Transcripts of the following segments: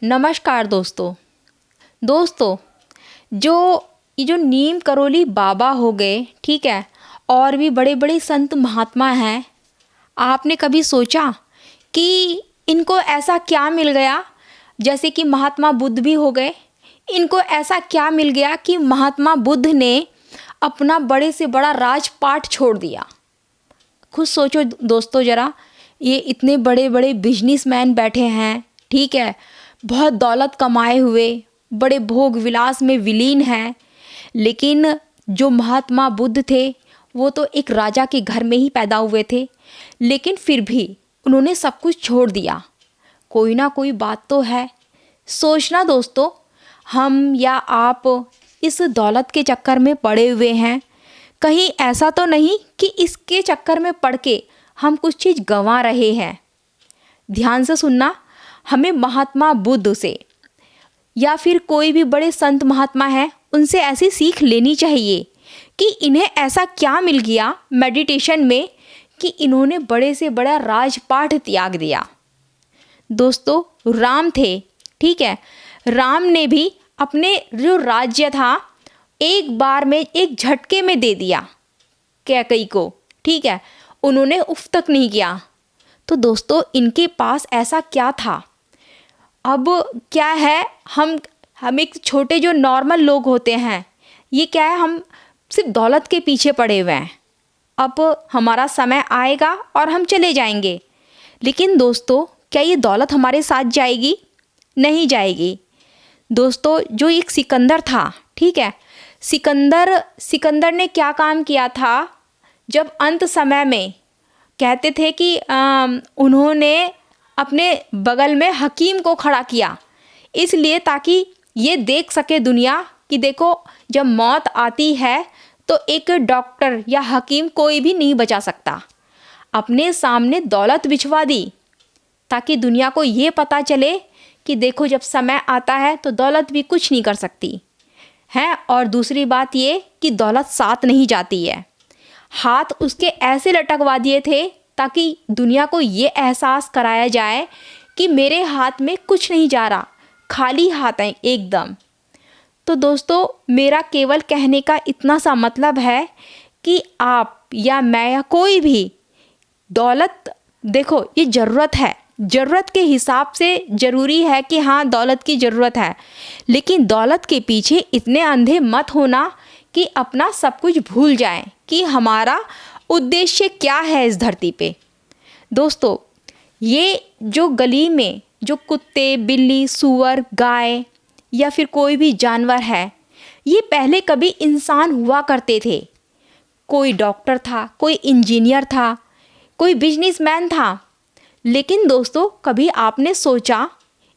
नमस्कार दोस्तों। दोस्तों, ये जो नीम करोली बाबा हो गए, ठीक है, और भी बड़े बड़े संत महात्मा हैं। आपने कभी सोचा कि इनको ऐसा क्या मिल गया? जैसे कि महात्मा बुद्ध भी हो गए, इनको ऐसा क्या मिल गया कि महात्मा बुद्ध ने अपना बड़े से बड़ा राजपाट छोड़ दिया? खुद सोचो दोस्तों ज़रा। ये इतने बड़े बड़े बिजनेसमैन बैठे हैं, ठीक है, बहुत दौलत कमाए हुए, बड़े भोग विलास में विलीन हैं, लेकिन जो महात्मा बुद्ध थे वो तो एक राजा के घर में ही पैदा हुए थे, लेकिन फिर भी उन्होंने सब कुछ छोड़ दिया। कोई ना कोई बात तो है। सोचना दोस्तों, हम या आप इस दौलत के चक्कर में पड़े हुए हैं। कहीं ऐसा तो नहीं कि इसके चक्कर में पड़ के हम कुछ चीज़ गंवा रहे हैं। ध्यान से सुनना, हमें महात्मा बुद्ध से या फिर कोई भी बड़े संत महात्मा हैं उनसे ऐसी सीख लेनी चाहिए कि इन्हें ऐसा क्या मिल गया मेडिटेशन में कि इन्होंने बड़े से बड़ा राजपाट त्याग दिया। दोस्तों, राम थे, ठीक है, राम ने भी अपने जो राज्य था एक बार में एक झटके में दे दिया कैकई को, ठीक है, उन्होंने उफ तक नहीं किया। तो दोस्तों, इनके पास ऐसा क्या था? अब क्या है, हम एक छोटे जो नॉर्मल लोग होते हैं, ये क्या है, हम सिर्फ दौलत के पीछे पड़े हुए हैं। अब हमारा समय आएगा और हम चले जाएंगे, लेकिन दोस्तों क्या ये दौलत हमारे साथ जाएगी? नहीं जाएगी। दोस्तों, जो एक सिकंदर था, ठीक है, सिकंदर ने क्या काम किया था? जब अंत समय में कहते थे कि उन्होंने अपने बगल में हकीम को खड़ा किया, इसलिए ताकि ये देख सके दुनिया कि देखो जब मौत आती है तो एक डॉक्टर या हकीम कोई भी नहीं बचा सकता। अपने सामने दौलत बिछवा दी ताकि दुनिया को ये पता चले कि देखो जब समय आता है तो दौलत भी कुछ नहीं कर सकती है। और दूसरी बात ये कि दौलत साथ नहीं जाती है। हाथ उसके ऐसे लटकवा दिए थे ताकि दुनिया को ये एहसास कराया जाए कि मेरे हाथ में कुछ नहीं जा रहा, खाली हाथ है एकदम। तो दोस्तों, मेरा केवल कहने का इतना सा मतलब है कि आप या मैं या कोई भी दौलत, देखो ये ज़रूरत है, ज़रूरत के हिसाब से ज़रूरी है कि हाँ दौलत की ज़रूरत है, लेकिन दौलत के पीछे इतने अंधे मत होना कि अपना सब कुछ भूल जाएं कि हमारा उद्देश्य क्या है इस धरती पे। दोस्तों, ये जो गली में जो कुत्ते, बिल्ली, सूअर, गाय या फिर कोई भी जानवर है, ये पहले कभी इंसान हुआ करते थे। कोई डॉक्टर था, कोई इंजीनियर था, कोई बिजनेसमैन था, लेकिन दोस्तों कभी आपने सोचा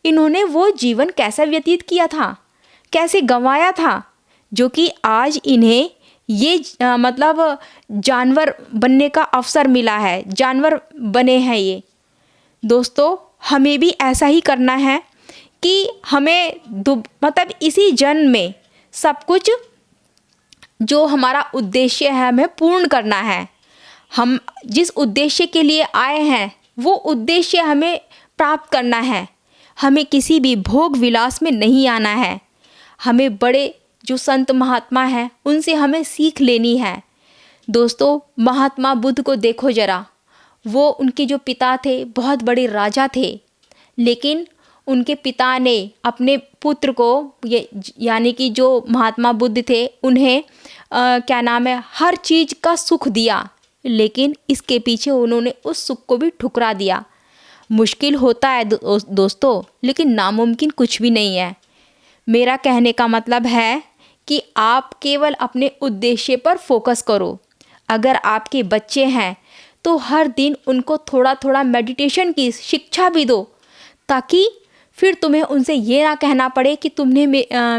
इन्होंने वो जीवन कैसा व्यतीत किया था, कैसे गंवाया था, जो कि आज इन्हें ये मतलब जानवर बनने का अवसर मिला है, जानवर बने हैं ये। दोस्तों, हमें भी ऐसा ही करना है कि हमें मतलब इसी जन्म में सब कुछ जो हमारा उद्देश्य है हमें पूर्ण करना है। हम जिस उद्देश्य के लिए आए हैं वो उद्देश्य हमें प्राप्त करना है। हमें किसी भी भोग विलास में नहीं आना है। हमें बड़े जो संत महात्मा हैं उनसे हमें सीख लेनी है। दोस्तों, महात्मा बुद्ध को देखो ज़रा, वो उनके जो पिता थे बहुत बड़े राजा थे, लेकिन उनके पिता ने अपने पुत्र को यानी कि जो महात्मा बुद्ध थे उन्हें क्या नाम है, हर चीज़ का सुख दिया, लेकिन इसके पीछे उन्होंने उस सुख को भी ठुकरा दिया। मुश्किल होता है दोस्तों, लेकिन नामुमकिन कुछ भी नहीं है। मेरा कहने का मतलब है कि आप केवल अपने उद्देश्य पर फोकस करो। अगर आपके बच्चे हैं तो हर दिन उनको थोड़ा थोड़ा मेडिटेशन की शिक्षा भी दो, ताकि फिर तुम्हें उनसे ये ना कहना पड़े कि तुमने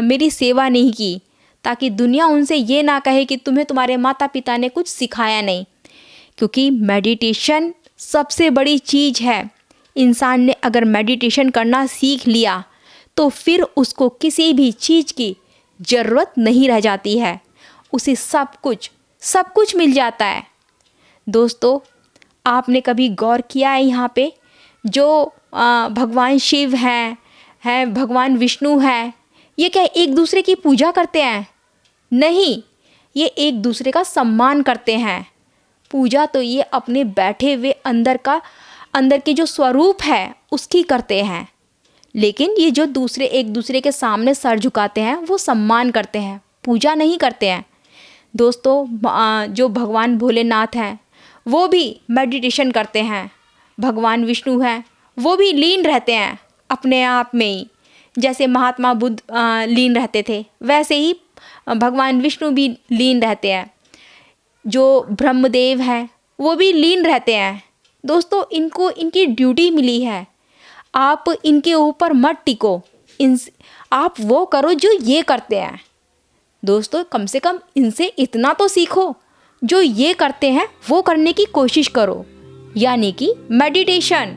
मेरी सेवा नहीं की, ताकि दुनिया उनसे ये ना कहे कि तुम्हें तुम्हारे माता पिता ने कुछ सिखाया नहीं। क्योंकि मेडिटेशन सबसे बड़ी चीज़ है। इंसान ने अगर मेडिटेशन करना सीख लिया तो फिर उसको किसी भी चीज़ की ज़रूरत नहीं रह जाती है, उसे सब कुछ मिल जाता है। दोस्तों, आपने कभी गौर किया है यहाँ पे जो भगवान शिव हैं हैं भगवान विष्णु है, ये क्या एक दूसरे की पूजा करते हैं? नहीं, ये एक दूसरे का सम्मान करते हैं। पूजा तो ये अपने बैठे हुए अंदर के जो स्वरूप है उसकी करते हैं। लेकिन ये जो दूसरे एक दूसरे के सामने सर झुकाते हैं वो सम्मान करते हैं, पूजा नहीं करते हैं। दोस्तों जो भगवान भोलेनाथ हैं वो भी मेडिटेशन करते हैं। भगवान विष्णु हैं वो भी लीन रहते हैं अपने आप में ही। जैसे महात्मा बुद्ध लीन रहते थे, वैसे ही भगवान विष्णु भी लीन रहते हैं। जो ब्रह्मदेव हैं वो भी लीन रहते हैं। दोस्तों इनको इनकी ड्यूटी मिली है, आप इनके ऊपर मत टिको, आप वो करो जो ये करते हैं। दोस्तों कम से कम इनसे इतना तो सीखो, जो ये करते हैं वो करने की कोशिश करो, यानी कि मेडिटेशन।